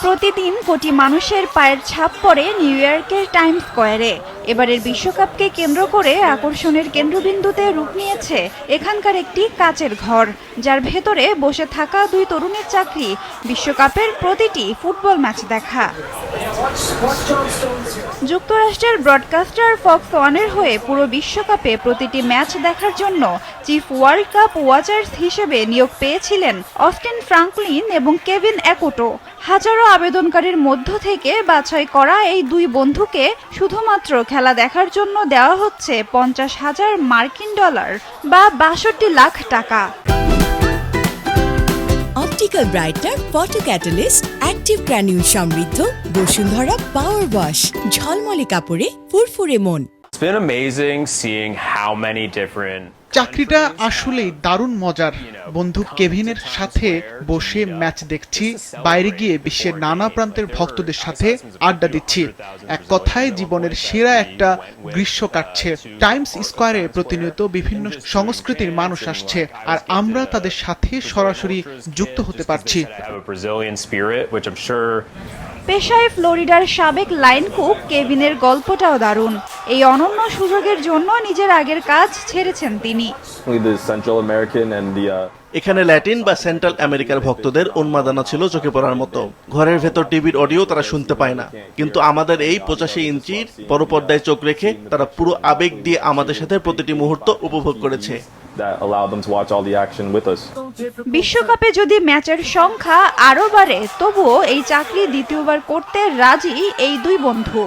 প্রতিদিন কোটি মানুষের পায়ের ছাপ পড়ে নিউ ইয়র্কের টাইমস স্কয়ারে। এবারের বিশ্বকাপকে কেন্দ্র করে আকর্ষণের কেন্দ্রবিন্দুতে রূপ নিয়েছে এখানকার একটি কাচের ঘর, যার ভেতরে বসে থাকা দুই তরুণের চাকরি বিশ্বকাপের প্রতিটি ফুটবল ম্যাচ দেখা। যুক্তরাষ্ট্রের ব্রডকাস্টার ফক্স ওয়ানের হয়ে পুরো বিশ্বকাপে প্রতিটি ম্যাচ দেখার জন্য চিফ ওয়ার্ল্ড কাপ ওয়াচার্স হিসেবে নিয়োগ পেয়েছিলেন অস্টিন ফ্রাঙ্কলিন এবং কেভিন অ্যাকোটো। হাজারো আবেদনকারীর মধ্য থেকে বাছাই করা এই দুই বন্ধুকে শুধুমাত্র খেলা দেখার জন্য দেওয়া হচ্ছে $50,000 বা ৬২ লাখ টাকা। Optical brighter photo catalyst active granule সমৃদ্ধ বসুন্ধরা পাওয়ার ওয়াশ, ঝলমলে কাপড়ে ফুরফুরে মন। It's been amazing seeing how many different চাকরিটা আসলেই দারুণ মজার। বন্ধু কেভিনের সাথে বসে ম্যাচ দেখছি, বাইরে গিয়ে বিশ্বের নানা প্রান্তের ভক্তদের সাথে আড্ডা দিচ্ছি। এক কথায় জীবনের সেরা একটা গ্রীষ্ম কাটছে। টাইমস স্কয়ারে প্রতিনিয়ত বিভিন্ন সংস্কৃতির মানুষ আসছে, আর আমরা তাদের সাথে সরাসরি যুক্ত হতে পারছি। পেশায় ফ্লোরিডার সাবেক লাইন কুক কেভিনের গল্পটাও দারুণ। এই অনন্য সুযোগের জন্য নিজের আগের কাজ ছেড়েছেন তিনি। এখানে ল্যাটিন বা সেন্ট্রাল আমেরিকার ভক্তদের উন্মাদনা ছিল চোখে পড়ার মতো। ঘরের ভেতর টিভির অডিও তারা শুনতে পায় না, কিন্তু আমাদের এই 85 ইঞ্চির বড় পর্দায় চোখ রেখে তারা পুরো আবেগ দিয়ে আমাদের সাথে প্রতিটি মুহূর্ত উপভোগ করেছে। বিশ্বকাপে যদি ম্যাচের সংখ্যা আরও বাড়ে, তবুও এই চাকরি দ্বিতীয়বার করতে রাজি এই দুই বন্ধু।